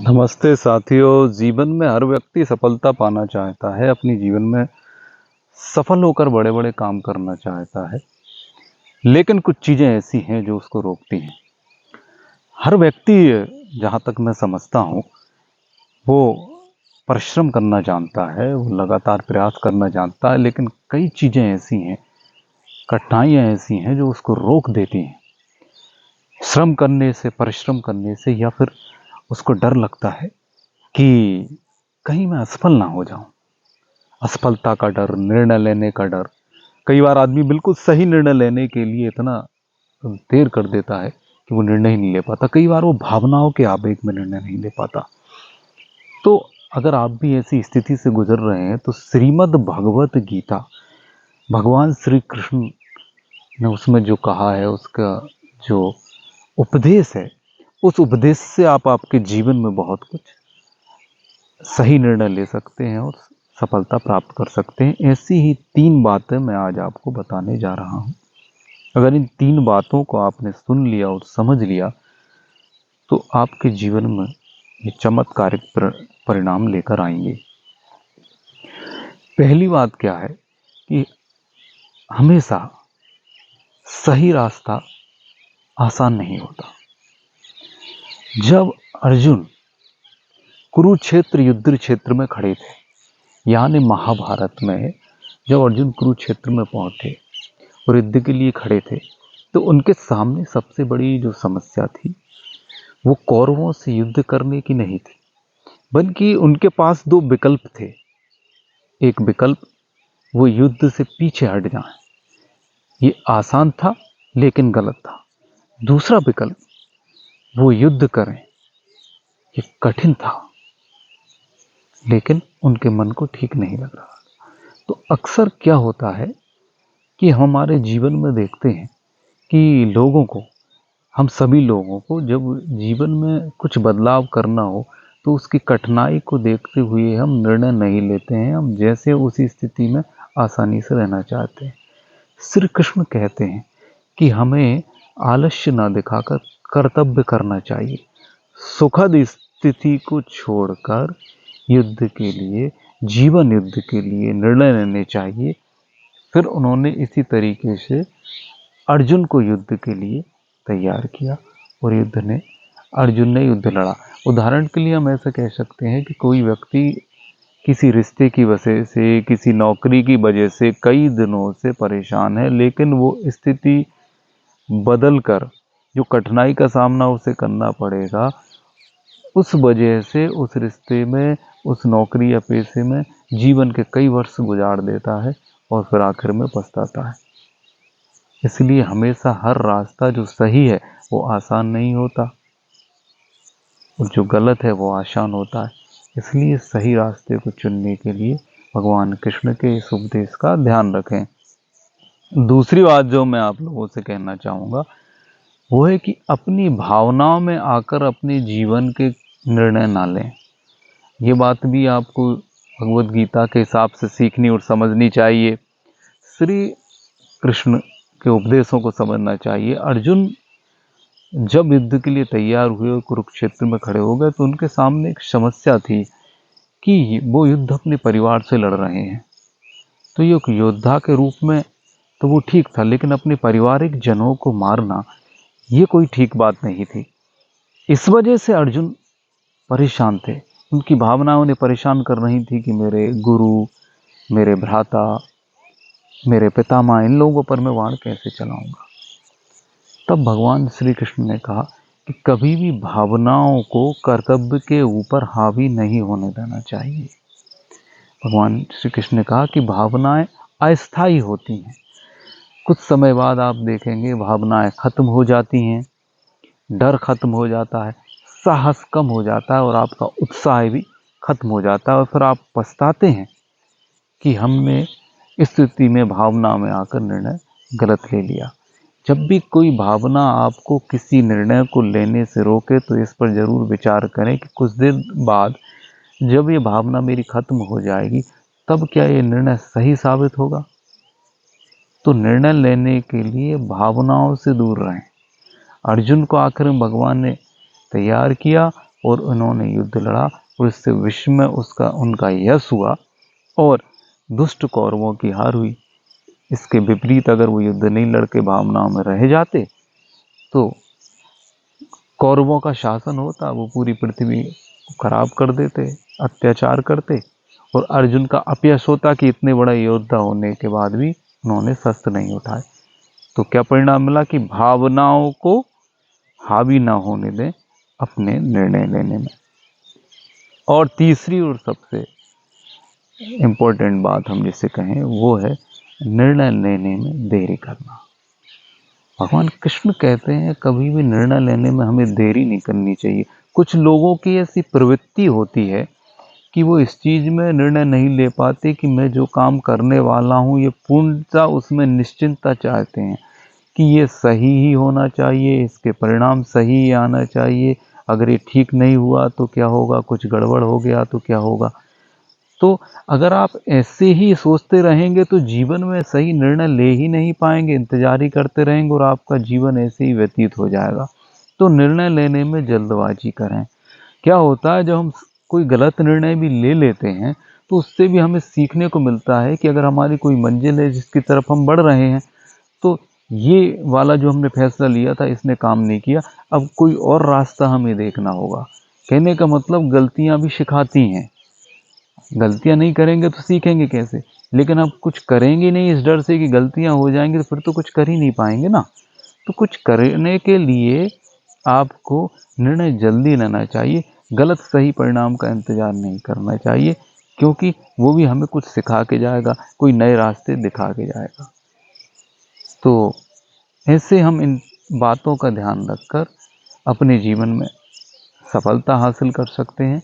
नमस्ते साथियों। जीवन में हर व्यक्ति सफलता पाना चाहता है, अपनी जीवन में सफल होकर बड़े बड़े काम करना चाहता है, लेकिन कुछ चीज़ें ऐसी हैं जो उसको रोकती हैं। हर व्यक्ति, जहाँ तक मैं समझता हूँ, वो परिश्रम करना जानता है, वो लगातार प्रयास करना जानता है, लेकिन कई चीज़ें ऐसी हैं, कठिनाइयाँ ऐसी हैं जो उसको रोक देती हैं श्रम करने से, परिश्रम करने से, या फिर उसको डर लगता है कि कहीं मैं असफल ना हो जाऊं। असफलता का डर, निर्णय लेने का डर। कई बार आदमी बिल्कुल सही निर्णय लेने के लिए इतना देर कर देता है कि वो निर्णय ही नहीं ले पाता। कई बार वो भावनाओं के आवेग में निर्णय नहीं ले पाता। तो अगर आप भी ऐसी स्थिति से गुजर रहे हैं तो श्रीमद् भगवत गीता, भगवान श्री कृष्ण ने उसमें जो कहा है, उसका जो उपदेश है, उस उपदेश से आप आपके जीवन में बहुत कुछ सही निर्णय ले सकते हैं और सफलता प्राप्त कर सकते हैं। ऐसी ही 3 बातें मैं आज आपको बताने जा रहा हूं। अगर इन 3 बातों को आपने सुन लिया और समझ लिया तो आपके जीवन में ये चमत्कारिक परिणाम लेकर आएंगे। पहली बात क्या है कि हमेशा सही रास्ता आसान नहीं होता। जब अर्जुन कुरुक्षेत्र युद्ध क्षेत्र में खड़े थे, यानी महाभारत में, जब अर्जुन कुरुक्षेत्र में पहुंचे और युद्ध के लिए खड़े थे, तो उनके सामने सबसे बड़ी जो समस्या थी वो कौरवों से युद्ध करने की नहीं थी, बल्कि उनके पास 2 विकल्प थे। एक विकल्प वो युद्ध से पीछे हट जाएं, ये आसान था लेकिन गलत था। दूसरा विकल्प वो युद्ध करें, ये कठिन था लेकिन उनके मन को ठीक नहीं लग रहा। तो अक्सर क्या होता है कि हमारे जीवन में देखते हैं कि लोगों को, हम सभी लोगों को, जब जीवन में कुछ बदलाव करना हो तो उसकी कठिनाई को देखते हुए हम निर्णय नहीं लेते हैं। हम जैसे उसी स्थिति में आसानी से रहना चाहते हैं। श्री कृष्ण कहते हैं कि हमें आलस्य ना दिखाकर कर्तव्य करना चाहिए। सुखद स्थिति को छोड़कर युद्ध के लिए, जीवन युद्ध के लिए निर्णय लेने चाहिए। फिर उन्होंने इसी तरीके से अर्जुन को युद्ध के लिए तैयार किया और अर्जुन ने युद्ध लड़ा। उदाहरण के लिए हम ऐसा कह सकते हैं कि कोई व्यक्ति किसी रिश्ते की वजह से, किसी नौकरी की वजह से कई दिनों से परेशान है, लेकिन वो स्थिति बदल कर जो कठिनाई का सामना उसे करना पड़ेगा, उस वजह से उस रिश्ते में, उस नौकरी या पेशे में जीवन के कई वर्ष गुजार देता है और फिर आखिर में पछताता है। इसलिए हमेशा हर रास्ता जो सही है वो आसान नहीं होता और जो गलत है वो आसान होता है। इसलिए सही रास्ते को चुनने के लिए भगवान कृष्ण के इस उपदेश का ध्यान रखें। दूसरी बात जो मैं आप लोगों से कहना चाहूँगा वो है कि अपनी भावनाओं में आकर अपने जीवन के निर्णय ना लें। ये बात भी आपको भगवत गीता के हिसाब से सीखनी और समझनी चाहिए। श्री कृष्ण के उपदेशों को समझना चाहिए। अर्जुन जब युद्ध के लिए तैयार हुए और कुरुक्षेत्र में खड़े हो गए तो उनके सामने एक समस्या थी कि वो युद्ध अपने परिवार से लड़ रहे हैं। तो ये एक योद्धा के रूप में तो वो ठीक था, लेकिन अपने पारिवारिक जनों को मारना ये कोई ठीक बात नहीं थी। इस वजह से अर्जुन परेशान थे। उनकी भावनाएं उन्हें परेशान कर रही थी कि मेरे गुरु, मेरे भ्राता, मेरे पितामह, इन लोगों पर मैं वाण कैसे चलाऊंगा। तब भगवान श्री कृष्ण ने कहा कि कभी भी भावनाओं को कर्तव्य के ऊपर हावी नहीं होने देना चाहिए। भगवान श्री कृष्ण ने कहा कि भावनाएं अस्थायी होती हैं। कुछ समय बाद आप देखेंगे भावनाएं खत्म हो जाती हैं, डर खत्म हो जाता है, साहस कम हो जाता है और आपका उत्साह भी खत्म हो जाता है और फिर आप पछताते हैं कि हमने इस स्थिति में भावना में आकर निर्णय गलत ले लिया। जब भी कोई भावना आपको किसी निर्णय को लेने से रोके तो इस पर जरूर विचार करें कि कुछ देर बाद जब ये भावना मेरी खत्म हो जाएगी तब क्या ये निर्णय सही साबित होगा। तो निर्णय लेने के लिए भावनाओं से दूर रहें। अर्जुन को आखिर में भगवान ने तैयार किया और उन्होंने युद्ध लड़ा और इससे विश्व में उनका यश हुआ और दुष्ट कौरवों की हार हुई। इसके विपरीत अगर वो युद्ध नहीं लड़के भावनाओं में रह जाते तो कौरवों का शासन होता, वो पूरी पृथ्वी को खराब कर देते, अत्याचार करते और अर्जुन का अपयश होता कि इतने बड़ा योद्धा होने के बाद भी उन्होंने शस्त्र नहीं उठाए। तो क्या परिणाम मिला कि भावनाओं को हावी ना होने दें अपने निर्णय लेने में। और तीसरी और सबसे इम्पोर्टेंट बात हम जिसे कहें वो है निर्णय लेने में देरी करना। भगवान कृष्ण कहते हैं कभी भी निर्णय लेने में हमें देरी नहीं करनी चाहिए। कुछ लोगों की ऐसी प्रवृत्ति होती है कि वो इस चीज़ में निर्णय नहीं ले पाते कि मैं जो काम करने वाला हूँ ये पूर्णतः उसमें निश्चिंतता चाहते हैं कि ये सही ही होना चाहिए, इसके परिणाम सही ही आना चाहिए, अगर ये ठीक नहीं हुआ तो क्या होगा, कुछ गड़बड़ हो गया तो क्या होगा। तो अगर आप ऐसे ही सोचते रहेंगे तो जीवन में सही निर्णय ले ही नहीं पाएंगे, इंतजार ही करते रहेंगे और आपका जीवन ऐसे ही व्यतीत हो जाएगा। तो निर्णय लेने में जल्दबाजी करें। क्या होता है जब हम कोई गलत निर्णय भी ले लेते हैं तो उससे भी हमें सीखने को मिलता है कि अगर हमारी कोई मंजिल है जिसकी तरफ हम बढ़ रहे हैं तो ये वाला जो हमने फैसला लिया था इसने काम नहीं किया, अब कोई और रास्ता हमें देखना होगा। कहने का मतलब गलतियां भी सिखाती हैं, गलतियां नहीं करेंगे तो सीखेंगे कैसे। लेकिन अब कुछ करेंगे नहीं इस डर से कि गलतियां हो जाएंगी तो फिर तो कुछ कर ही नहीं पाएंगे ना। तो कुछ करने के लिए आपको निर्णय जल्दी लेना चाहिए, गलत सही परिणाम का इंतजार नहीं करना चाहिए, क्योंकि वो भी हमें कुछ सिखा के जाएगा, कोई नए रास्ते दिखा के जाएगा। तो ऐसे हम इन बातों का ध्यान रखकर अपने जीवन में सफलता हासिल कर सकते हैं।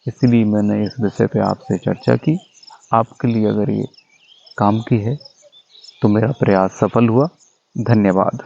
इसलिए मैंने इस विषय पे आपसे चर्चा की। आपके लिए अगर ये काम की है तो मेरा प्रयास सफल हुआ। धन्यवाद।